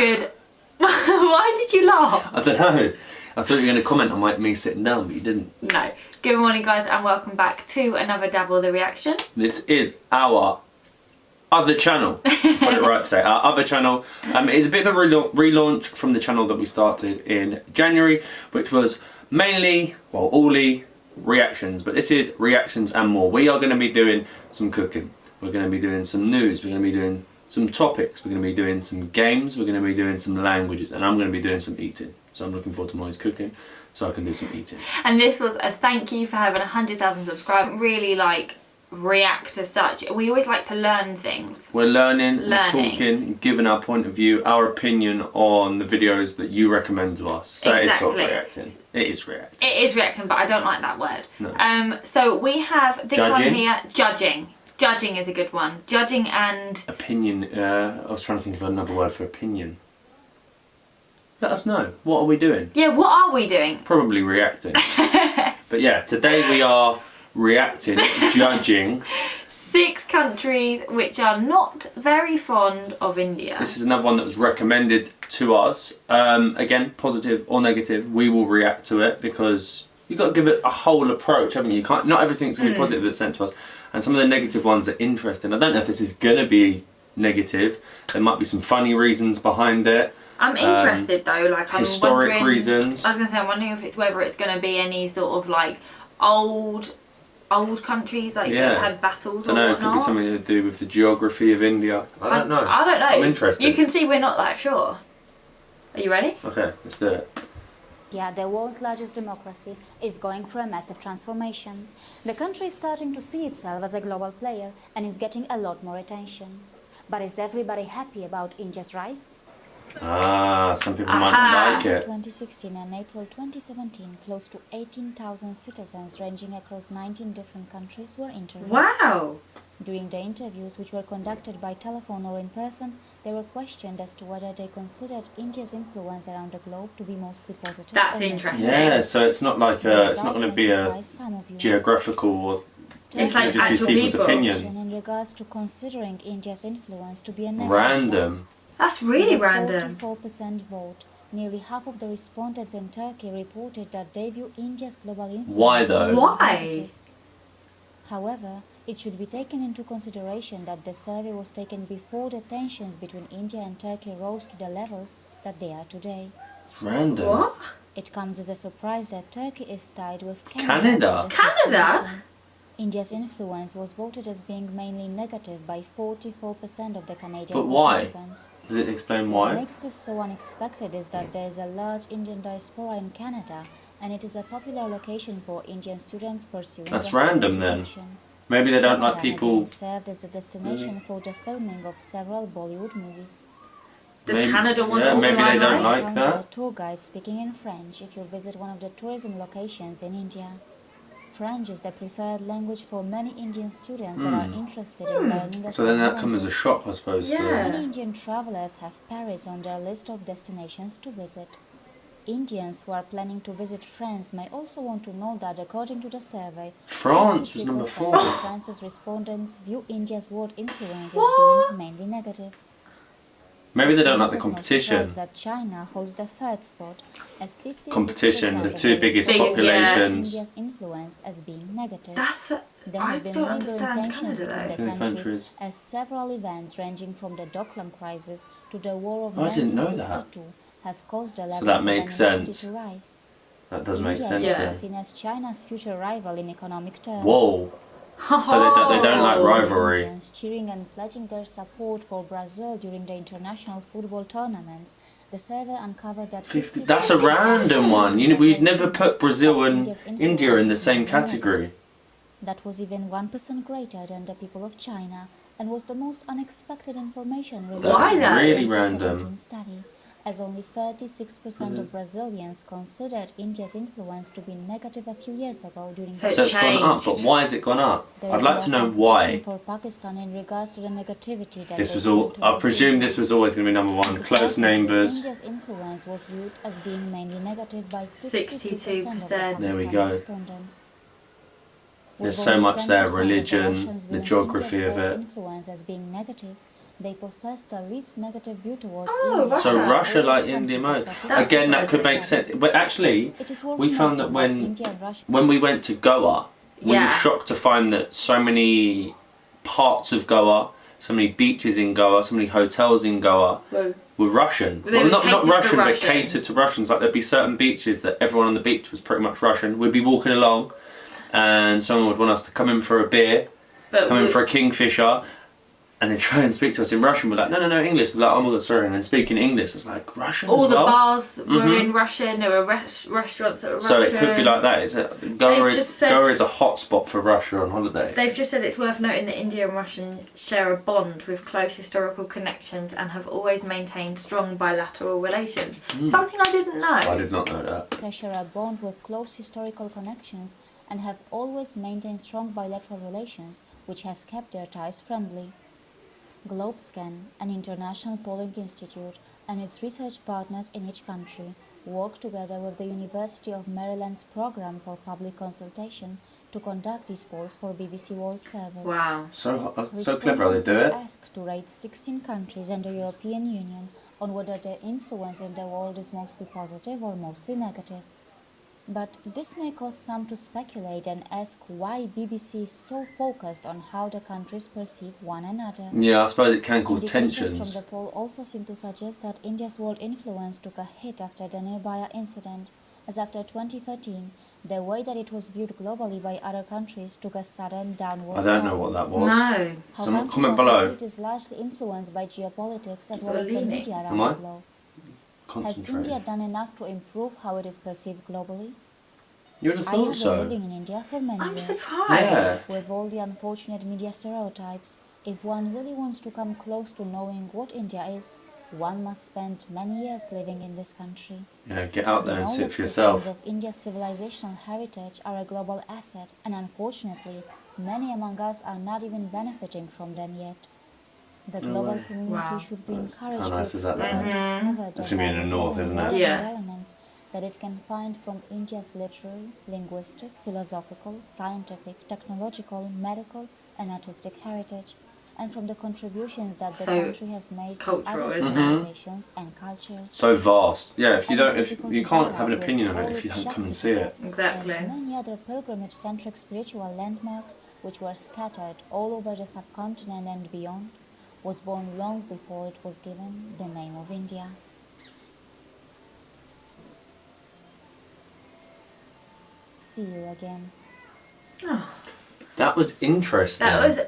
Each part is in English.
Good. Why did you laugh? I don't know. I thought you were going to comment on me sitting down, but you didn't. No. Good morning, guys, and welcome back to another Dabble the Reaction. This is our other channel. Put it right today. Our other channel. It's a bit of a relaunch from the channel that we started in January, which was mainly, well, only reactions. But this is reactions and more. We are going to be doing some cooking. We're going to be doing some news. We're going to be doing some topics. We're going to be doing some games. We're going to be doing some languages. And I'm going to be doing some eating. So I'm looking forward to Molly's cooking so I can do some eating. And this was a thank you for having 100,000 subscribers. Really like react as such. We always like to learn things. We're learning, we're talking, giving our point of view, our opinion on the videos that you recommend to us. So exactly. It is sort of reacting. It is reacting. It is reacting, but I don't like that word. No. So we have this Judging. one here, judging. Judging is a good one. Judging and... Opinion. I was trying to think of another word for opinion. Let us know. What are we doing? Yeah, what are we doing? Probably reacting. But yeah, today we are reacting, judging. 6 countries which are not very fond of India. This is another one that was recommended to us. Again, positive or negative, we will react to it because you've got to give it a whole approach, haven't you? You can't, not everything's going to be positive that's sent to us. And some of the negative ones are interesting. I don't know if this is going to be negative. There might be some funny reasons behind it. I'm interested though, like I'm historic wondering, reasons. I was going to say, I'm wondering if it's whether it's going to be any sort of like old countries like that have had battles or whatnot. I don't know, it could be something to do with the geography of India. I don't know. I don't know. I'm interested. You can see we're not that sure. Are you ready? Okay, let's do it. Yeah, the world's largest democracy is going through a massive transformation. The country is starting to see itself as a global player and is getting a lot more attention. But is everybody happy about India's rise? Some people might not like In it. 2016 and April 2017, close to 18,000 citizens ranging across 19 different countries were interviewed. Wow! During the interviews, which were conducted by telephone or in person, they were questioned as to whether they considered India's influence around the globe to be mostly positive. That's or negative. interesting. Yeah, so it's not like it's not going to be a geographical or It's like just actual people's people. opinion. In regards to considering India's influence to be a negative Random. That's really With a random. 44% vote. Nearly half of the respondents in Turkey reported that they view India's global influence Why as though? being Why? negative. However, it should be taken into consideration that the survey was taken before the tensions between India and Turkey rose to the levels that they are today. It's random. What? It comes as a surprise that Turkey is tied with Canada? Canada. for the fifth Canada? position. India's influence was voted as being mainly negative by 44% of the Canadian But why? participants. Does it explain What why? makes this so unexpected is that there is a large Indian diaspora in Canada, and it is a popular location for Indian students pursuing That's a higher random then. education. Maybe they don't Canada like has people. even served as the destination for the filming of several Bollywood movies. Does Maybe- Canada want yeah, all maybe the they don't limelight? like Encounter that. a tour guide speaking in French if you visit one of the tourism locations in India. French is the preferred language for many Indian students that are interested in learning a So then that foreign comes as a language. shock, I suppose. for- Yeah. Many Indian travelers have Paris on their list of destinations to visit. Indians who are planning to visit France may also want to know that according to the survey, France was number 53% 4. of France's respondents view India's world influence as What? being mainly negative. Maybe they don't like the It comes as no competition. surprise that China holds the third spot as 56% Competition, the of two the biggest respondents view populations. India's influence as being negative. That's... There I have been don't lingering understand tensions Canada between though. the Between countries, countries. as several events ranging from the Doklam crisis to the War of I didn't know that. 1962 have caused the levels that of makes animosity sense. to rise. That does make India sense is also then. seen as China's future rival in economic terms. Whoa. So they don't like Oh. rivalry. Indians cheering and pledging their support for Brazil during the international football tournaments. The survey uncovered that 50, that's a random one. We'd never put Brazil and India in the same category. That was even 1% greater than the people of China and was the most unexpected information revealed Why in the though? Really 2017 random. study, as only 36% of Brazilians considered India's influence to be negative a few years ago during So the So it's gone up, changed. but why has it gone up? There I'd is like no to know competition why. for Pakistan in regards to the negativity that This they was bring all. to I its presume India. this was always going to be number one. Close Surprisingly, neighbours. India's influence was viewed as being mainly negative by 62% of the 62%. There we Pakistani go. respondents. There's With so only much there, 10% of the religion, Russians the viewing geography India's of world it. influence as being negative, They possess the least negative view towards Oh, India. Russia. So Russia All like the India countries most. that Again, that could participate make sense. But actually, It is worth we found that noting when India and Russia when we went to Goa, we Yeah. were shocked to find that so many parts of Goa, so many beaches in Goa, so many hotels in Goa Well, were Russian. They Well, were not catered for Russian, but Russian. catered to Russians. Like there'd be certain beaches that everyone on the beach was pretty much Russian. We'd be walking along, and someone would want us to come in for a beer, but come in we- for a kingfisher, and they try and speak to us in Russian. We're like, no, English. We're like, oh my god, sorry. And then speaking English, it's like Russian all as the well. bars were Mhm. in Russian. There were restaurants that were So Russian. it could be like that. Goa They've just said- Goa is a hotspot for Russia on holiday. They've just said it's worth noting that India and Russia share a bond with close historical connections and have always maintained strong bilateral relations. Something I didn't know. I did not know that. They share a bond with close historical connections and have always maintained strong bilateral relations, which has kept their ties friendly. Globescan, an international polling institute, and its research partners in each country work together with the University of Maryland's program for public consultation to conduct these polls for BBC World Service. Wow. So clever how they Respondents do were it. asked to rate 16 countries in the European Union on whether their influence in the world is mostly positive or mostly negative. But this may cause some to speculate and ask why BBC is so focused on how the countries perceive one another. Yeah, I suppose it can cause Indications tensions. from the poll also seem to suggest that India's world influence took a hit after the Nirbhaya incident, as after 2013, the way that it was viewed globally by other countries took a sudden downward I don't know spiral. what that was. No. How Someone countries comment are below. perceived is largely influenced by geopolitics as well as the Bellini. media around Am I? the globe. Has India Concentrate. done enough to improve how it is perceived globally? You would have I thought have so. been living in India for many I'm years. surprised. With all the unfortunate media stereotypes, if one really wants to come close to knowing what India is, one must spend many years living in this country. Yeah, get out there The and sit knowledge for systems yourself. of India's civilizational heritage are a global asset, and unfortunately, many among us are not even benefiting from them yet. The No global way. community Wow. should be That's- encouraged how to nice is that, explore and though? discover the That's gonna be in the valuable north, and isn't it? relevant Yeah. elements that it can find from India's literary, linguistic, philosophical, scientific, technological, medical, and artistic heritage, and from the contributions that the So country has made to cultural, other isn't it? civilizations and cultures. So vast. Yeah, if you And don't, just if because you can't Bharat, have an with opinion on all it if you its don't come and see it. Shaktipitas Exactly. And many other pilgrimage-centric spiritual landmarks which were scattered all over the subcontinent and beyond, was born long before it was given the name of India. See you again. That was interesting. That was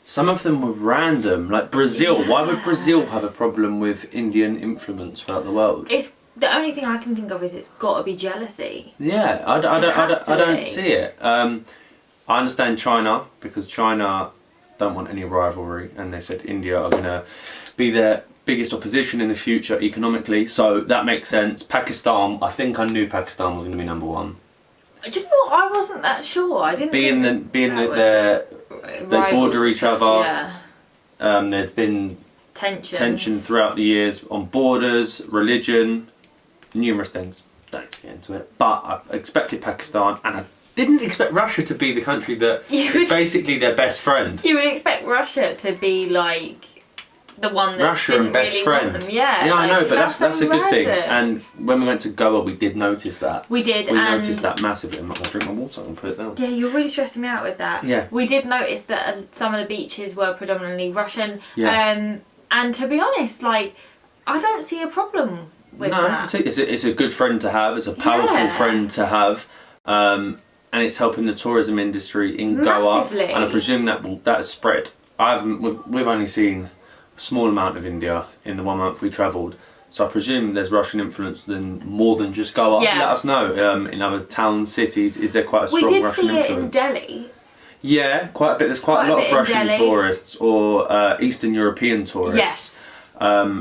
Some of them were random, like Brazil. Why would Yeah. Brazil have a problem with Indian influence throughout the world? it's the only thing I can think of is it's got to be jealousy. Yeah, I has to don't be. see it. I understand China, because China don't want any rivalry, and they said India are going to be their biggest opposition in the future economically, so that makes sense. Pakistan, I think I knew Pakistan was going to be number one. Do you know what? I wasn't that sure. I didn't. Being think that were they rivals border and each stuff, other. Yeah. There's been Tensions. tension throughout the years on borders, religion, numerous things. Don't get into it. But I expected Pakistan, and I didn't expect Russia to be the country that You is would- basically their best friend. You would expect Russia to be like the one that Russia didn't and best really friend. want them. Yeah. Yeah, I like, know, but that's so a good thing. random. And when we went to Goa, we did notice that. we did, We and noticed that massively. I'm not going to drink my water. I'm going to put it down. yeah, you're really stressing me out with that. Yeah. We did notice that some of the beaches were predominantly Russian. Yeah. And to be honest, like, I don't see a problem with No, that. it's a good friend to have. It's a powerful Yeah. friend to have. And it's helping the tourism industry in Massively. Goa. And I presume that has spread. We've only seen a small amount of India in the 1 month we travelled. So I presume there's Russian influence more than just Goa. Yeah. Let us know in other towns, cities. Is there quite a We strong did Russian see it influence? in Delhi. Yeah, quite a bit. There's quite a lot bit of in Russian Delhi. tourists or Eastern European tourists Yes.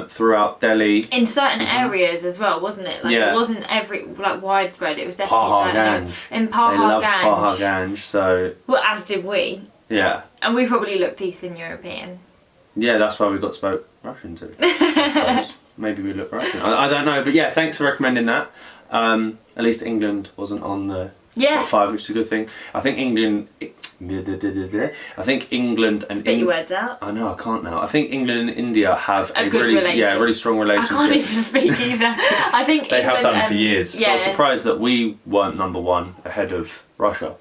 throughout Delhi. In certain areas as well, wasn't it? Like, Yeah. it wasn't widespread. It was definitely certain areas. Paharganj. In They love Paharganj. Paharganj, so Well, as did we. yeah. And we probably looked Eastern European. Yeah, that's why we got spoke Russian too. I suppose. Maybe we look Russian. I don't know, but yeah, thanks for recommending that. At least England wasn't on the Yeah. Top 5, which is a good thing. I think England. I think England and Spit your words out. I know I can't now. I think England and India have A good really, relation. really strong I relationship. can't even speak either. I think They have England done for and- years. So I Yeah. was surprised that we weren't number 1 ahead of Russia.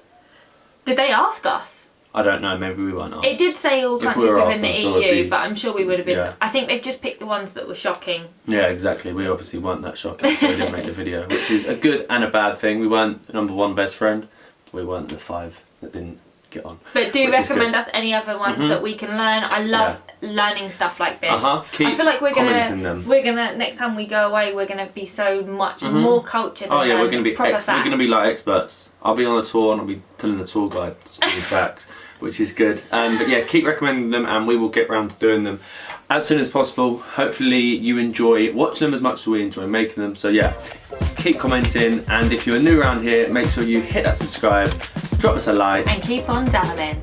Did they ask us? I don't know. Maybe we weren't asked. It did say all If we countries were within asked, the I'm sure it'd EU, be- but I'm sure we would have been. Yeah. I think they've just picked the ones that were shocking. Yeah, exactly. We obviously weren't that shocking, so we didn't make the video, which is a good and a bad thing. We weren't number 1 best friend. We weren't the 5 that didn't get on. But do Which is recommend good. us any other ones that we can learn. I love learning stuff like this. Keep I feel like commenting them. we're gonna next time we go away, we're gonna be so much more cultured. Oh and yeah, learn we're gonna be proper we're gonna be like experts. I'll be on a tour and I'll be telling the tour guide some new facts, which is good. But yeah, keep recommending them, and we will get round to doing them as soon as possible. Hopefully you enjoy watching them as much as we enjoy making them. So yeah, keep commenting, and if you're new around here, make sure you hit that subscribe, drop us a like. and keep on dabbling.